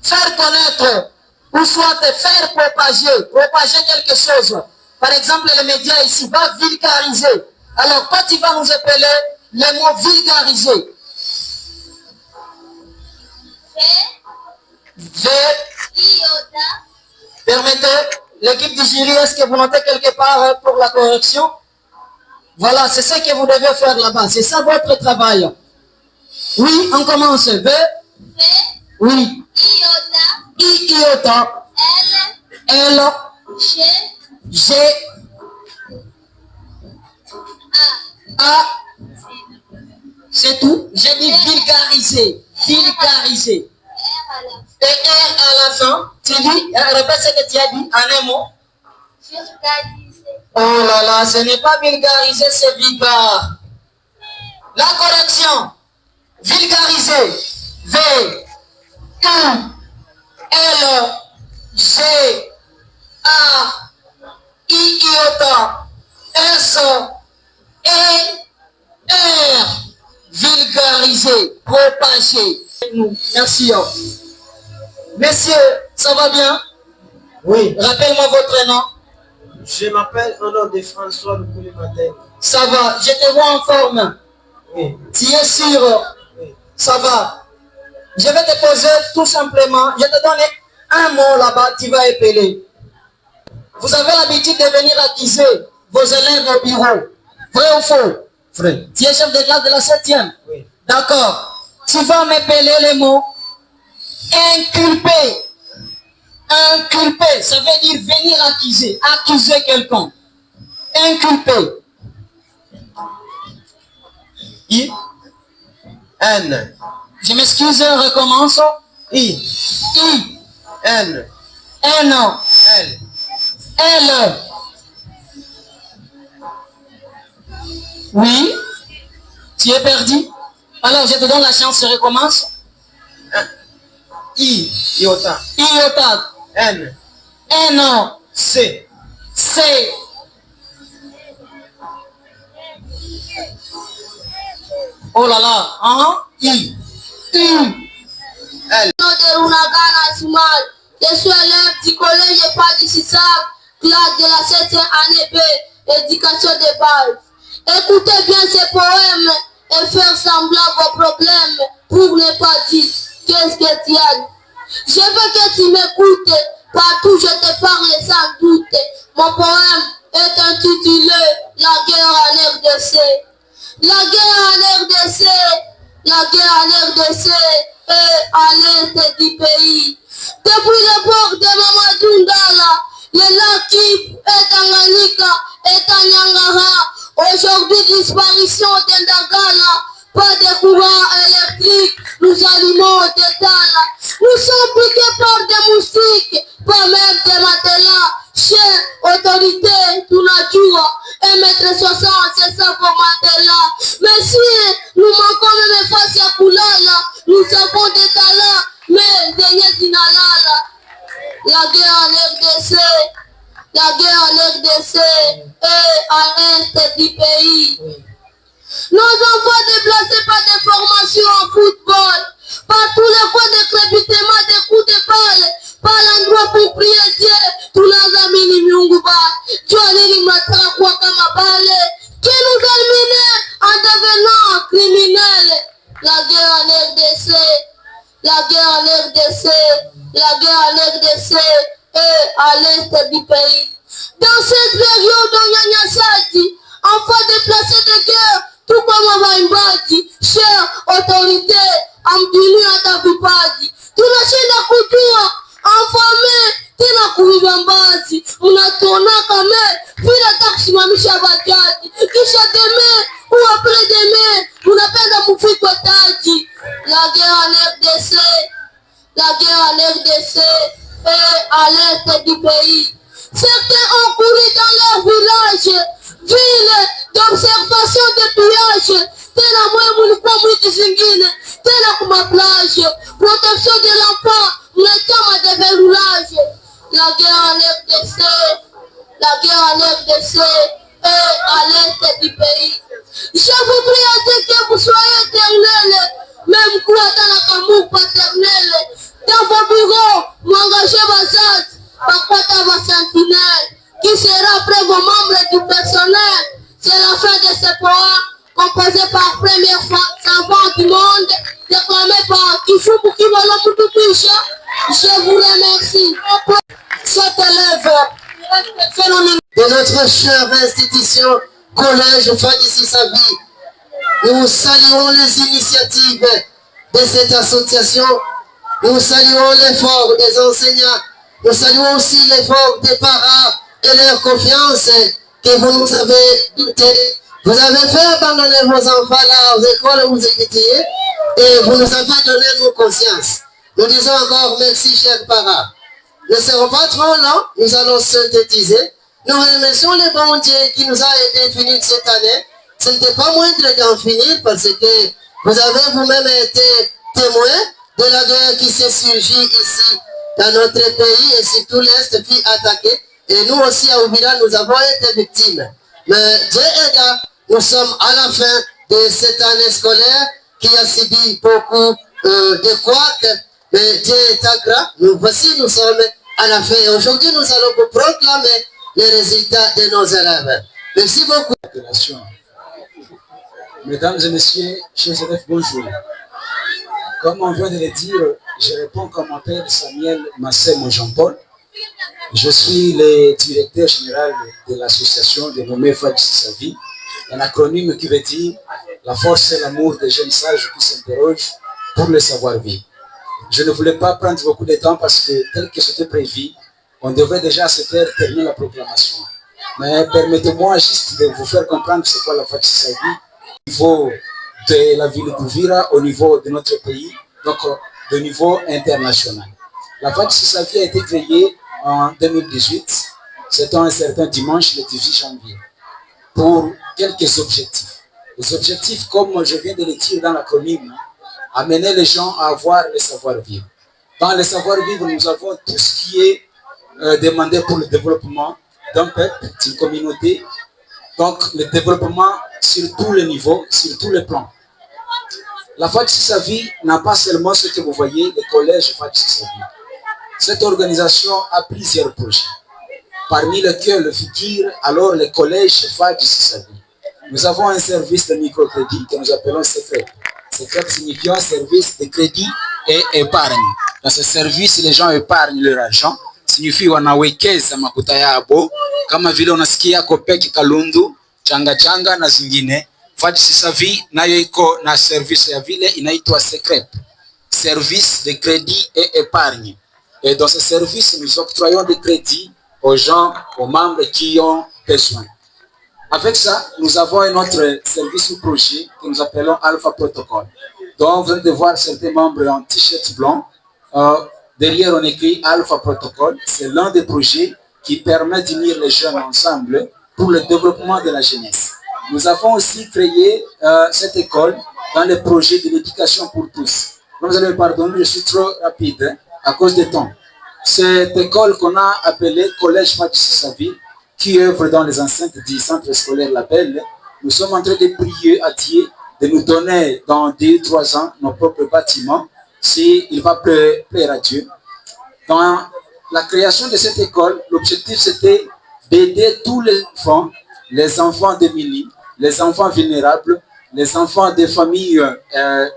faire connaître ou soit faire propager quelque chose. Par exemple, les médias ici va vulgariser. Alors, quand tu vas nous appeler le mot vulgariser. Permettez, l'équipe du jury, est-ce que vous notez quelque part pour la correction? Voilà, c'est ce que vous devez faire là-bas. C'est ça votre travail. Oui, on commence. V. Oui. Iota. L. G. A. C'est tout. J'ai dit vulgariser. Vulgariser. Et R à la fin. Tu dis, répète ce que tu as dit en un mot. Oh là là, ce n'est pas vulgariser, c'est vulgaire. La correction. Vulgariser. V. U. L. G. A. I. Iota. S. E. R. Vulgariser. Propager. Merci. Messieurs, ça va bien? Oui. Rappelle-moi votre nom. Je m'appelle au nom de François Lukulimadeng. Ça va, je te vois en forme. Oui. Tu es sûr? Oui. Ça va. Je vais te poser tout simplement, je te donne un mot là-bas, tu vas épeler. Vous avez l'habitude de venir accuser vos élèves au bureau. Vrai ou faux? Vrai. Tu es chef de classe de la 7e? Oui. D'accord. Tu vas m'épeler les mots inculper. Inculper, ça veut dire venir accuser. Accuser quelqu'un. Inculper. I. N. Je m'excuse, recommence. I. I. N. N. L. L. Oui. Tu es perdu. Alors, je te donne la chance, je recommence. I. Iota. Iota. N. N. C. C. Oh là là. I. U. L. Je suis élève du collège Padisissab, classe de la 7e année B, éducation de base. Écoutez bien ces poèmes et faire semblant vos problèmes pour ne pas dire qu'est-ce que tu as. Je veux que tu m'écoutes, partout je te parle sans doute. Mon poème est intitulé La guerre en RDC. La guerre en RDC, la guerre en RDC est à l'est du pays. Depuis le bord de Mamadou Ndala, le lac Kip et Tanganyika et Tanyangara, aujourd'hui disparition d'Endagala, pas de courant électrique, nous allumons des tala. Nous sommes piqués par des moustiques, pas même des matelas. Chien, autorité, Tunajua, et maître 60, c'est ça pour matelas. Mais si nous manquons même face à Koulala, nous avons des talents, mais derrière Dinalala. La guerre en RDC, la guerre en RDC est à l'est du pays. Nos enfants déplacés par des formations en football, par tous les coins de crépitement des coups de balle, par l'endroit pour prier Dieu, tous les amis ni miunguba, Johnny ni matra kwa kama bale, qui nous élimine en devenant criminels. La guerre en RDC, la guerre en RDC, la guerre en RDC est à l'est du pays. Dans cette période, on y a Sati, enfants déplacés de guerre, tout comme Waimbaji, chère autorité, amdini hata vipaji. Tunashinda kujua, enfame, tena kuibambazi. Unatuona kame, vile takusimamisha bajaji. Kisha deme, ou après deme, unapenda mufikwe taji. La guerre en RDC, la guerre en RDC est à l'est du pays. Certains ont couru dans leur village, ville d'observation de pillage. Tena mwe mulikuwa mwiti zingine, tena kuma plage. Protection de l'enfant, mletama de verroulage. La guerre en RDC, la guerre en RDC est à l'est du pays. Je vous prie à Dieu que vous soyez éternels, même quoi dans la camoufle paternelle. Dans vos bureaux, m'engagez vos autres, par quoi vos sentinelles, qui sera après vos membres du personnel. C'est la fin de ce poème, composé par première savant du monde, déclamé par Kifubu Kibolo Mutupisha. Je vous remercie. Cet élève phénoménal de notre chère institution, Collège Fadi Sissabi, nous saluons les initiatives de cette association, nous saluons l'effort des enseignants, nous saluons aussi l'effort des parents et leur confiance que vous nous avez donnée. Vous avez fait abandonner vos enfants là aux écoles où vous étiez et vous nous avez donné nos consciences. Nous disons encore merci, chers parents. Ne serons pas trop longs, nous allons synthétiser. Nous remercions le bon Dieu qui nous a aidés à finir cette année. Ce n'était pas moindre d'en finir parce que vous avez vous-même été témoin de la guerre qui s'est surgie ici dans notre pays et si tout l'Est fut attaqué. Et nous aussi à Ouvira, nous avons été victimes. Mais Dieu aida, nous sommes à la fin de cette année scolaire qui a subi beaucoup de couacs. Mais Dieu est agréable. Nous sommes à la fin. Aujourd'hui, nous allons vous proclamer les résultats de nos élèves. Merci beaucoup. Mesdames et messieurs, chers élèves, bonjour. Comme on vient de le dire, je réponds comme m'appelle Samuel Massemo Jean-Paul. Je suis le directeur général de l'association dénommée Fadi Sissabi, un acronyme qui veut dire la force et l'amour des jeunes sages qui s'interrogent pour le savoir-vivre. Je ne voulais pas prendre beaucoup de temps parce que, tel que c'était prévu, on devrait déjà à cette heure terminer la proclamation. Mais permettez-moi juste de vous faire comprendre c'est quoi la Fadi Sissabi au niveau de la ville d'Ouvira, au niveau de notre pays, donc au niveau international. La Fadi Sissabi a été créée en 2018, c'était un certain dimanche, le 18 janvier, pour quelques objectifs. Les objectifs, comme je viens de le dire dans l'acronyme, amener les gens à avoir le savoir-vivre. Dans le savoir-vivre, nous avons tout ce qui est demandé pour le développement d'un peuple, d'une communauté, donc le développement sur tous les niveaux, sur tous les plans. La Fadi Sissabi n'a pas seulement ce que vous voyez, le collège Fadi Sissabi. Cette organisation a plusieurs projets, parmi lesquels figure alors le collège Fadi Sissabi. Nous avons un service de microcrédit que nous appelons SECREP. SECREP signifiant service de crédit et épargne. Dans ce service, les gens épargnent leur argent. Signifie wanawekeza makuta yabo kama vile unasikia Kopeki Kalundu, Changa Changa na zingine. Fadi Sissabi nayo iko na service ya vile inaitwa SECREP, service de crédit et épargne. Et dans ce service, nous octroyons des crédits aux gens, aux membres qui ont besoin. Avec ça, nous avons un autre service ou projet que nous appelons Alpha Protocol. Donc, vous allez voir certains membres en t-shirt blanc. Derrière, on écrit Alpha Protocol. C'est l'un des projets qui permet d'unir les jeunes ensemble pour le développement de la jeunesse. Nous avons aussi créé cette école dans le projet de l'éducation pour tous. Donc, vous allez me pardonner, je suis trop rapide à cause du temps. Cette école qu'on a appelée Collège Fadi Sissabi, qui œuvre dans les enceintes du centre scolaire Label, nous sommes en train de prier à Dieu de nous donner dans 2-3 ans nos propres bâtiments, s'il va plaire à Dieu. Dans la création de cette école, l'objectif c'était d'aider tous les enfants démunis, les enfants vulnérables, les enfants des familles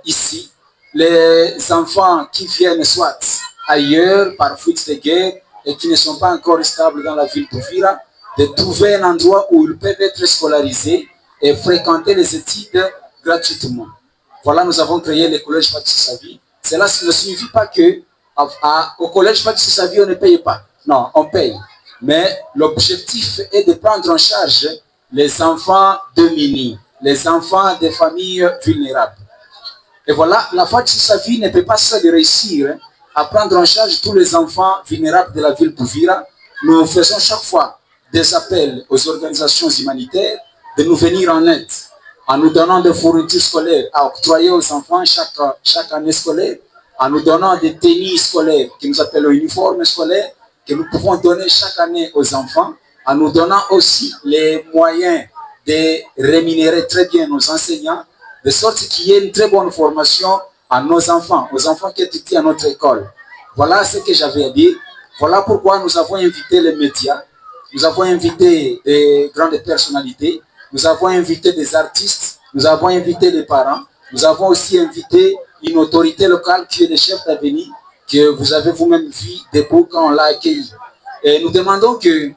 ici, les enfants qui viennent soit ailleurs par fuite de guerre et qui ne sont pas encore stables dans la ville d'Ouvira, de trouver un endroit où ils peuvent être scolarisés et fréquenter les études gratuitement. Voilà, nous avons créé le collège Fadi Sissabi. Cela ne signifie pas que au collège Fadi Sissabi on ne paye pas. Non, on paye. Mais l'objectif est de prendre en charge les enfants démunis, les enfants des familles vulnérables. Et voilà, la Fadi Sissabi ne peut pas seule réussir à prendre en charge tous les enfants vulnérables de la ville d'Ouvira. Nous faisons chaque fois des appels aux organisations humanitaires de nous venir en aide en nous donnant des fournitures scolaires à octroyer aux enfants chaque année scolaire, en nous donnant des tenues scolaires que nous appelons uniformes scolaires que nous pouvons donner chaque année aux enfants, en nous donnant aussi les moyens de rémunérer très bien nos enseignants, de sorte qu'il y ait une très bonne formation à nos enfants qui étudient à notre école. Voilà ce que j'avais à dire. Voilà pourquoi nous avons invité les médias, nous avons invité des grandes personnalités, nous avons invité des artistes, nous avons invité les parents, nous avons aussi invité une autorité locale qui est le chef d'avenir, que vous avez vous-même vu debout quand on l'a accueilli. Et nous demandons que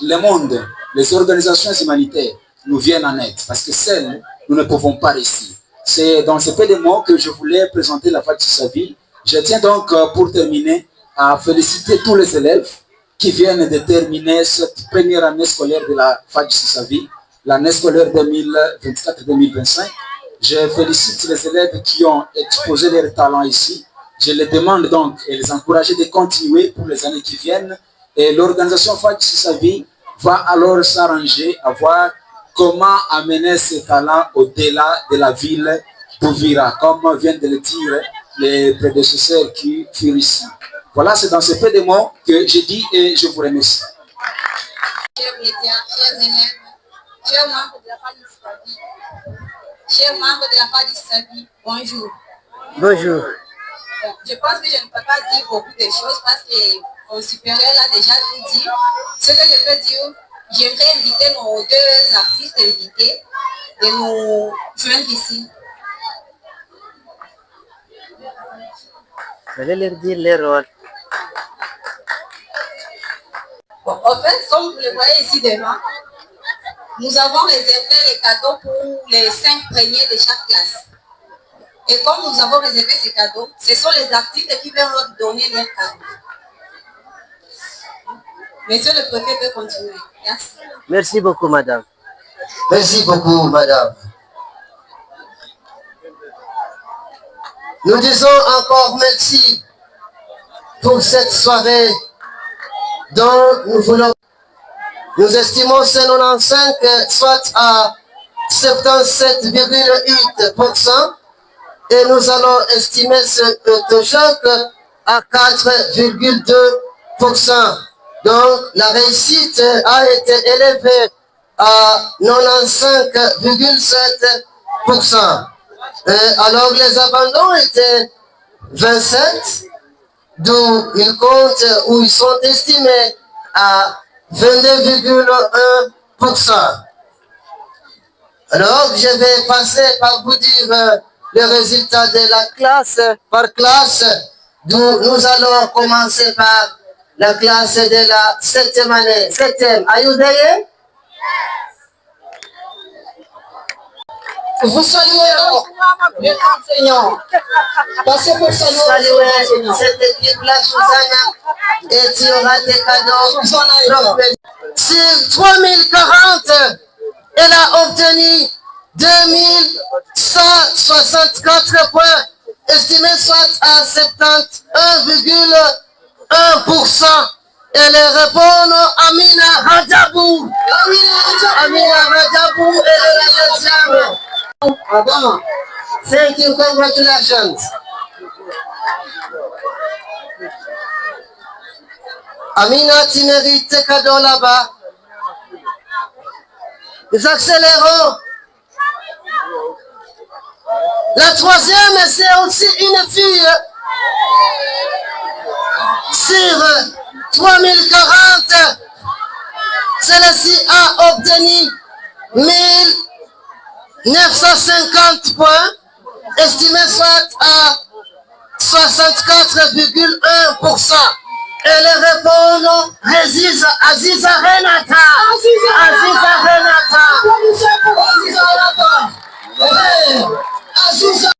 le monde, les organisations humanitaires nous viennent en aide, parce que seuls, nous ne pouvons pas réussir. C'est dans ce peu de mots que je voulais présenter la FAD Chissavi. Je tiens donc, pour terminer, à féliciter tous les élèves qui viennent de terminer cette première année scolaire de la FAD Chissavi, l'année scolaire 2024-2025. Je félicite les élèves qui ont exposé leurs talents ici. Je les demande donc et les encourager de continuer pour les années qui viennent. Et l'organisation FAD Chissavi va alors s'arranger à voir comment amener ces talents au-delà de la ville d'Ouvira, comme viennent de le dire les prédécesseurs qui furent ici. Voilà, c'est dans ce peu de mots que je dis et je vous remercie. Chers médias, chers élèves, chers membres de la FAD Chissavi, chers membres de la FAD Chissavi, bonjour. Bonjour. Je pense que je ne peux pas dire beaucoup de choses parce que mon supérieur l'a déjà tout dit. Ce que je peux dire, j'aimerais inviter nos deux artistes invités de nous joindre ici. Vous allez leur dire les rôles. Bon, en fait, comme vous le voyez ici devant, nous avons réservé les cadeaux pour les 5 premiers de chaque classe. Et comme nous avons réservé ces cadeaux, ce sont les artistes qui vont leur donner leurs cadeaux. Monsieur le préfet peut continuer. Merci. Merci beaucoup, madame. Merci beaucoup, madame. Nous disons encore merci pour cette soirée dont nous voulons. Nous estimons ce 95 soit à 77,8%. Et nous allons estimer ce taux choc à 4,2%. Donc, la réussite a été élevée à 95,7%. Alors, les abandons étaient 27, d'où ils comptent, où ils sont estimés à 22,1%. Alors, je vais passer par vous dire les résultats de la classe par classe, d'où nous allons commencer par la classe de la 7e année. 7e, are you there? Vous saluez les enseignants. Passez pour saluer cette équipe-là, Susanna, et tu auras des cadeaux. Sur 3040, elle a obtenu 2164 points, estimés soit à 71,1%. Et les répondent Amina Rajabou. Amina Rajabou est la deuxième. Pardon. Thank you, congratulations. Amina, tu mérites tes cadeaux là-bas. Nous accélérons. La troisième, c'est aussi une fille. Sur 3040, celle-ci a obtenu 1950 points, estimé soit à 64,1%. Et les répondent Aziza Renata. Aziza Renata. Aziza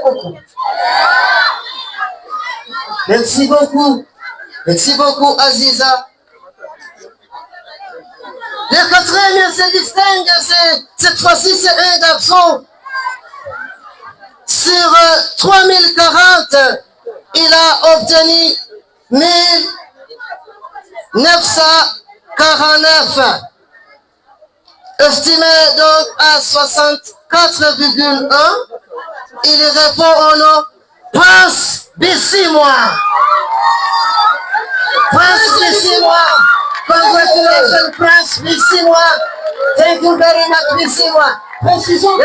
beaucoup. Merci beaucoup. Merci beaucoup, Aziza. Le quatrième se distingue, cette fois-ci, c'est un garçon. Sur 3040, il a obtenu 1949. Estimé donc à 64,1. Il répond au nom Prince Bissimois. Prince Bissimois. Congratulations, Prince Bissimois. Thank you very much, Bissimois. Précisons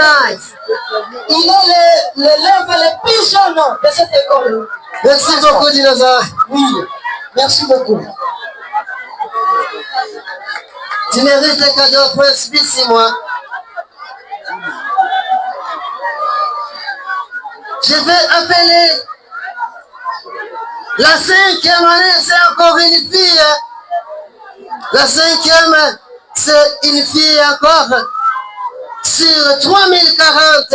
qu'il est l'élève le plus jeune de cette école. Merci beaucoup, Dinosaure. Oui, merci beaucoup. Tu mérites le cadeau Prince 6 mois. Je vais appeler la 5e année, c'est encore une fille. La 5e, c'est une fille encore. Sur 3040,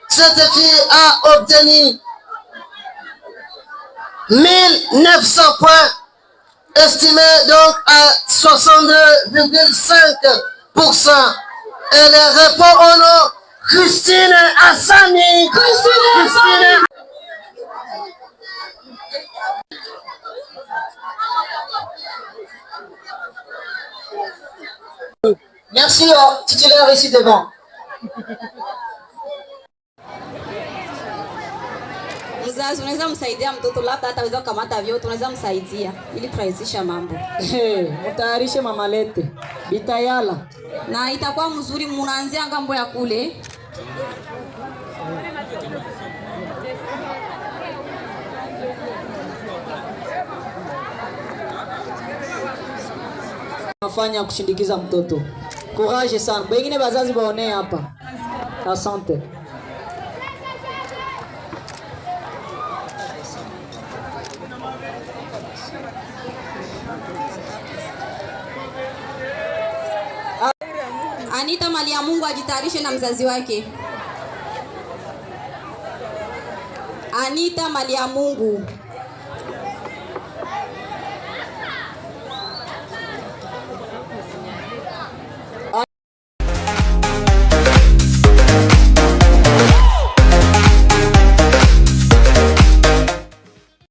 cette fille a obtenu 1900 points, estimé donc à 62,5%. Elle répond au nom Christine Hassani. Christine Hassani. Merci au titulaire ici devant. Mzazi, unaweza msaidia mtoto labda hataweza kukamata vyote, unaweza msaidia ili kurahisisha mambo. Mtayarishe mama lete bitayala Na itakuwa mzuri munaanzia ngambo ya kule. nafanya kushindikiza mtoto. Courage sana. Wengine bazazi baone hapa. Asante. Anita mali ya Mungu ajitayarishe na mzazi wake. Anita mali ya Mungu.